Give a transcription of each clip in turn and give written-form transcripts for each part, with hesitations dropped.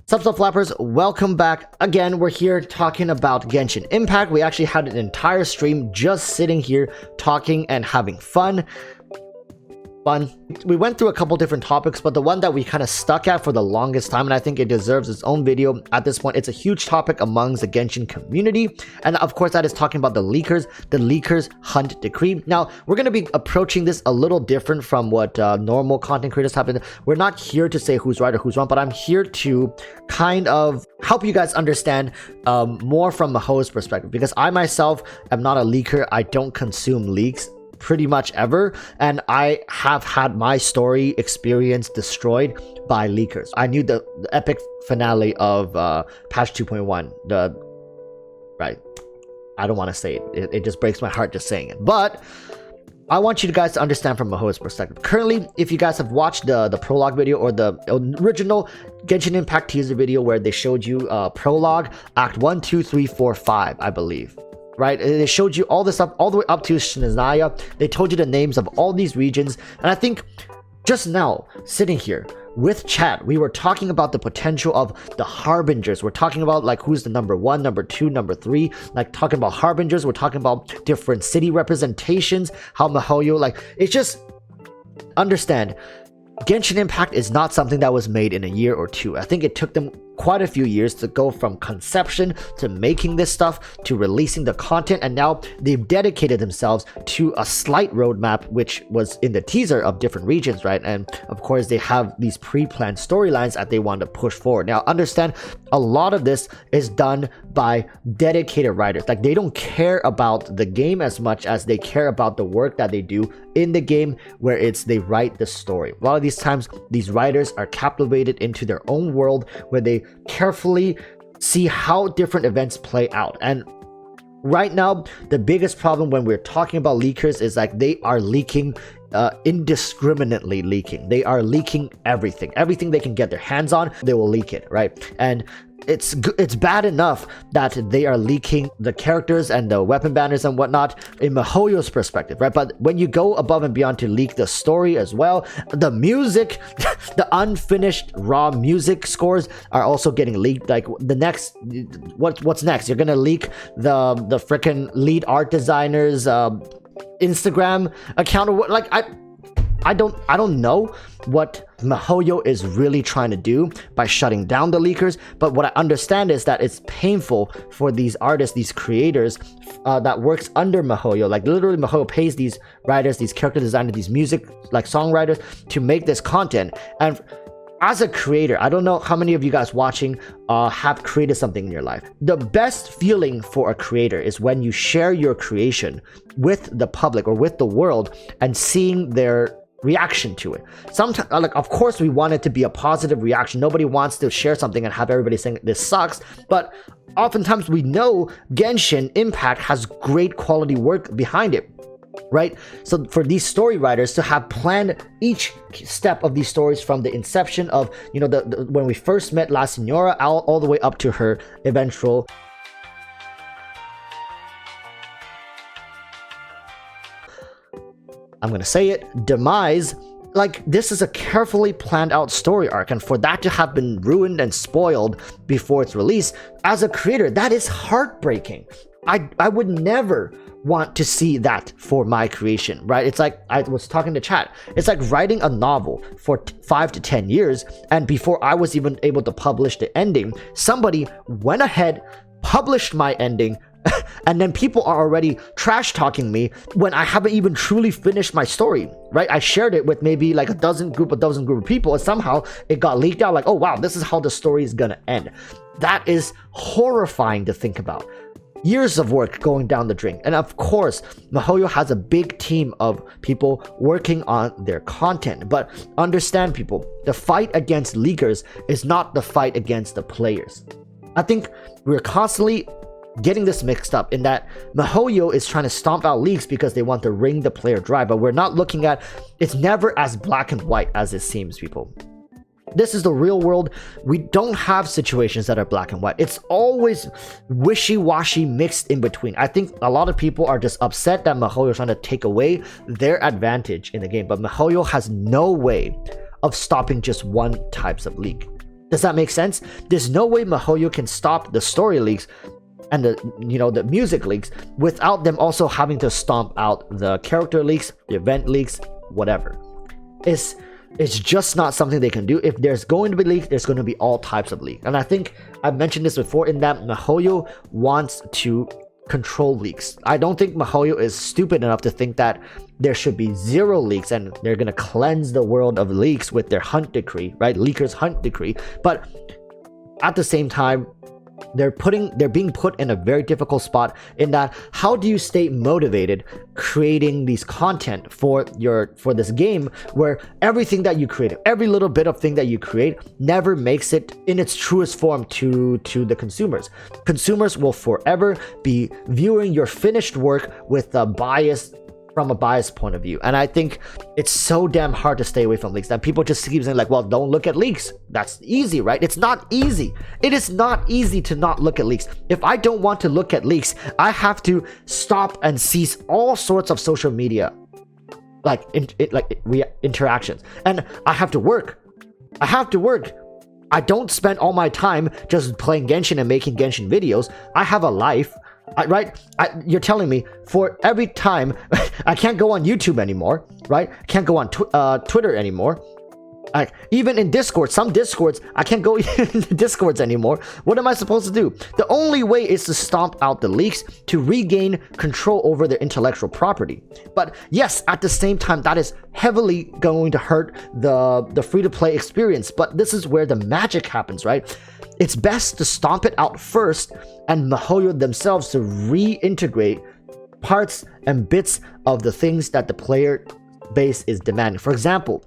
Sup flappers, welcome back again. We're here talking about Genshin Impact. We actually had an entire stream just sitting here talking and having fun. We went through a couple different topics, but the one that we kind of stuck at for the longest time, and I think it deserves its own video at this point, it's a huge topic amongst the Genshin community, and of course that is talking about the leakers hunt decree. Now we're going to be approaching this a little different from what normal content creators have been. We're not here to say who's right or who's wrong, but I'm here to kind of help you guys understand more from Mihoyo's perspective, because I myself am not a leaker. I don't consume leaks pretty much ever, and I have had my story experience destroyed by leakers. I knew the epic finale of patch 2.1, right, I don't want to say it. It just breaks my heart just saying it, but I want you guys to understand from Mihoyo's perspective. Currently, if you guys have watched the prologue video or the original Genshin Impact teaser video where they showed you prologue, act 1, 2, 3, 4, 5, I believe. Right, they showed you all this up all the way up to Shinazaya. They told you the names of all these regions, and I think just now sitting here with chat, we were talking about the potential of the harbingers. We're talking about like who's the number 1, number 2, number 3, like talking about harbingers. We're talking about different city representations, how Mihoyo, like, it's just understand Genshin Impact is not something that was made in a year or two. I think it took them quite a few years to go from conception to making this stuff to releasing the content, and now they've dedicated themselves to a slight roadmap, which was in the teaser of different regions, right? And of course they have these pre-planned storylines that they want to push forward. Now understand, a lot of this is done by dedicated writers. Like, they don't care about the game as much as they care about the work that they do in the game, where it's they write the story. A lot of these times these writers are captivated into their own world, where they carefully see how different events play out. And right now the biggest problem when we're talking about leakers is like they are leaking, indiscriminately leaking. They are leaking everything they can get their hands on. They will leak it, right? And it's bad enough that they are leaking the characters and the weapon banners and whatnot in Mihoyo's perspective, right? But when you go above and beyond to leak the story as well, the music, the unfinished raw music scores are also getting leaked. Like the next, what's next? You're gonna leak the freaking lead art designer's Instagram account, or what? Like I don't know what Mihoyo is really trying to do by shutting down the leakers, but what I understand is that it's painful for these artists, these creators that works under Mihoyo. Like literally Mihoyo pays these writers, these character designers, these music like songwriters to make this content. And as a creator, I don't know how many of you guys watching have created something in your life. The best feeling for a creator is when you share your creation with the public or with the world and seeing their reaction to it. Sometimes, like, of course we want it to be a positive reaction. Nobody wants to share something and have everybody saying this sucks, but oftentimes we know Genshin Impact has great quality work behind it, right? So for these story writers to have planned each step of these stories from the inception of, you know, the when we first met La Senora all the way up to her eventual I'm gonna say it, demise. Like, this is a carefully planned out story arc, and for that to have been ruined and spoiled before its release, as a creator, that is heartbreaking. I would never want to see that for my creation, right? It's like, I was talking to chat, it's like writing a novel for 5 to 10 years, and before I was even able to publish the ending, somebody went ahead, published my ending, and then people are already trash talking me when I haven't even truly finished my story, right? I shared it with maybe like a dozen group of people, and somehow it got leaked out like, oh wow, this is how the story is gonna end. That is horrifying to think about. Years of work going down the drain. And of course, Mihoyo has a big team of people working on their content. But understand, people, the fight against leakers is not the fight against the players. I think we're constantly getting this mixed up in that Mihoyo is trying to stomp out leaks because they want to wring the player dry, but we're not looking at, it's never as black and white as it seems, people. This is the real world. We don't have situations that are black and white. It's always wishy-washy, mixed in between. I think a lot of people are just upset that Mihoyo is trying to take away their advantage in the game, but Mihoyo has no way of stopping just one types of leak. Does that make sense? There's no way MiHoYo can stop the story leaks and the music leaks without them also having to stomp out the character leaks, the event leaks, whatever. It's just not something they can do. If there's going to be leaks, there's going to be all types of leaks. And I think I've mentioned this before, in that MiHoYo wants to control leaks. I don't think MiHoYo is stupid enough to think that there should be 0 leaks and they're going to cleanse the world of leaks with their hunt decree, right? Leakers hunt decree. But at the same time, they're being put in a very difficult spot, in that how do you stay motivated creating these content for this game where everything that you create, every little bit of thing that you create, never makes it in its truest form to the consumers. Consumers will forever be viewing your finished work with a bias, from a biased point of view. And I think it's so damn hard to stay away from leaks that people just keep saying like, well, don't look at leaks. That's easy, right? It's not easy. It is not easy to not look at leaks. If I don't want to look at leaks, I have to stop and cease all sorts of social media interactions, and I have to work. I don't spend all my time just playing Genshin and making Genshin videos. I have a life. Right? You're telling me for every time I can't go on YouTube anymore, right? I can't go on Twitter anymore. Even in Discord, some Discords, I can't go into Discords anymore. What am I supposed to do? The only way is to stomp out the leaks to regain control over their intellectual property. But yes, at the same time, that is heavily going to hurt the free-to-play experience. But this is where the magic happens, right? It's best to stomp it out first, and MiHoYo themselves to reintegrate parts and bits of the things that the player base is demanding. For example,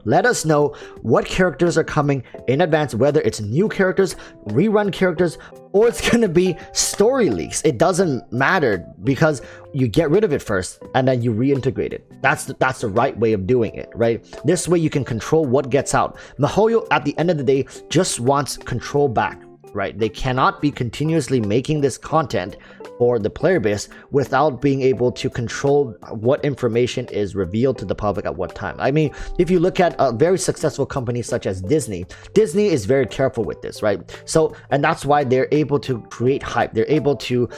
let us know what characters are coming in advance, whether it's new characters, rerun characters, or it's going to be story leaks. It doesn't matter, because you get rid of it first and then you reintegrate it. That's the right way of doing it, right? This way you can control what gets out. MiHoYo, at the end of the day, just wants control back, right? They cannot be continuously making this content for the player base without being able to control what information is revealed to the public at what time. I mean, if you look at a very successful company such as Disney is very careful with this, right? So, and that's why they're able to create hype. They're able to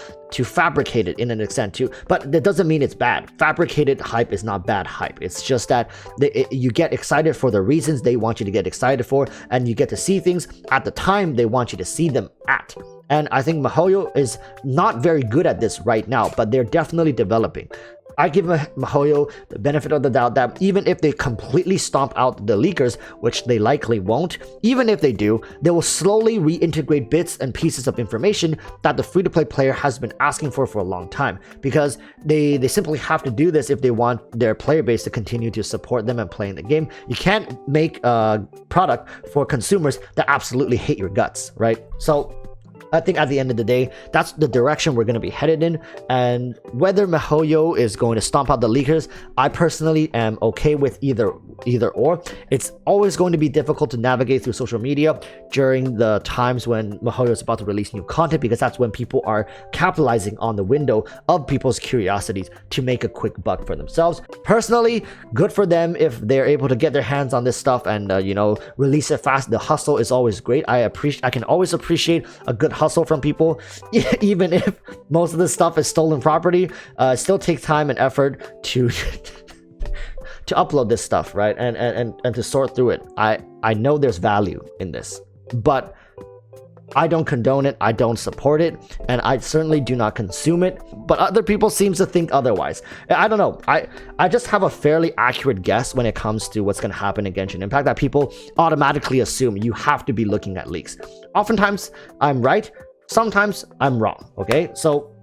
fabricate it in an extent too, but that doesn't mean it's bad. Fabricated hype is not bad hype. It's just that you get excited for the reasons they want you to get excited for, and you get to see things at the time they want you to see them at. And I think MiHoYo is not very good at this right now, but they're definitely developing. I give MiHoYo the benefit of the doubt that even if they completely stomp out the leakers, which they likely won't, even if they do, they will slowly reintegrate bits and pieces of information that the free-to-play player has been asking for a long time, because they simply have to do this if they want their player base to continue to support them and play in the game. You can't make a product for consumers that absolutely hate your guts, right? So I think at the end of the day, that's the direction we're going to be headed in. And whether MiHoYo is going to stomp out the leakers, I personally am okay with either or. It's always going to be difficult to navigate through social media during the times when MiHoYo is about to release new content, because that's when people are capitalizing on the window of people's curiosities to make a quick buck for themselves. Personally, good for them if they're able to get their hands on this stuff and release it fast. The hustle is always great. I can always appreciate a good hustle from people, even if most of this stuff is stolen property. Still take time and effort to to upload this stuff, right, and to sort through it. I know there's value in this, but I don't condone it, I don't support it, and I certainly do not consume it. But other people seem to think otherwise. I don't know. I just have a fairly accurate guess when it comes to what's going to happen in Genshin Impact, that people automatically assume you have to be looking at leaks. Oftentimes I'm right, sometimes I'm wrong, okay? So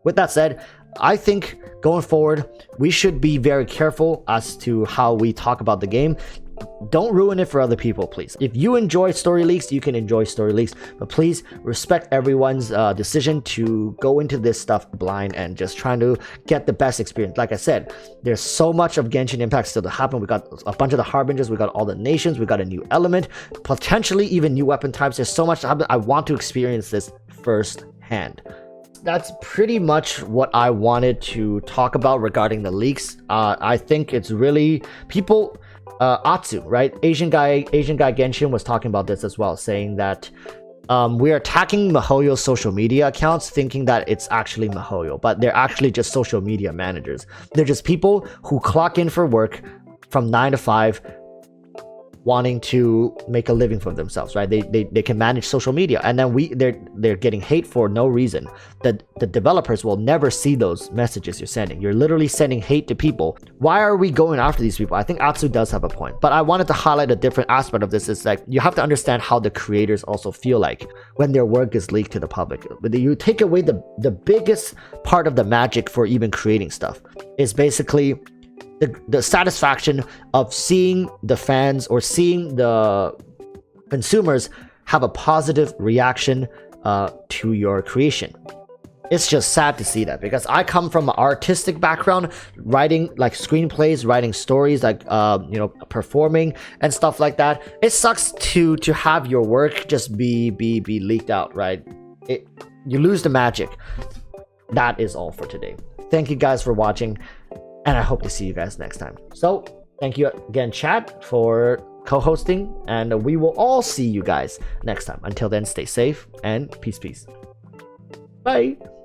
with that said, I think going forward, we should be very careful as to how we talk about the game. Don't ruin it for other people, please. If you enjoy story leaks, you can enjoy story leaks, but please respect everyone's decision to go into this stuff blind and just trying to get the best experience. Like I said, there's so much of Genshin Impact still to happen. We got a bunch of the harbingers, we got all the nations, we got a new element, potentially even new weapon types. There's so much to happen. I want to experience this firsthand. That's pretty much what I wanted to talk about regarding the leaks. I think it's really, people Atsu, right? Asian guy Genshin was talking about this as well, saying that we're attacking Mihoyo's social media accounts thinking that it's actually Mihoyo, but they're actually just social media managers. They're just people who clock in for work from 9 to 5, wanting to make a living for themselves, right? They can manage social media, and then they're getting hate for no reason. The developers will never see those messages you're sending. You're literally sending hate to people. Why are we going after these people? I think Atsu does have a point, but I wanted to highlight a different aspect of this. Is like you have to understand how the creators also feel like when their work is leaked to the public. But you take away the biggest part of the magic for even creating stuff is basically the satisfaction of seeing the fans or seeing the consumers have a positive reaction to your creation. It's just sad to see that, because I come from an artistic background, writing like screenplays, writing stories, like performing and stuff like that. It sucks to have your work just be leaked out, right? You lose the magic. That is all for today. Thank you guys for watching, and I hope to see you guys next time. So, thank you again, chat, for co-hosting, and we will all see you guys next time. Until then, stay safe, and peace. Bye!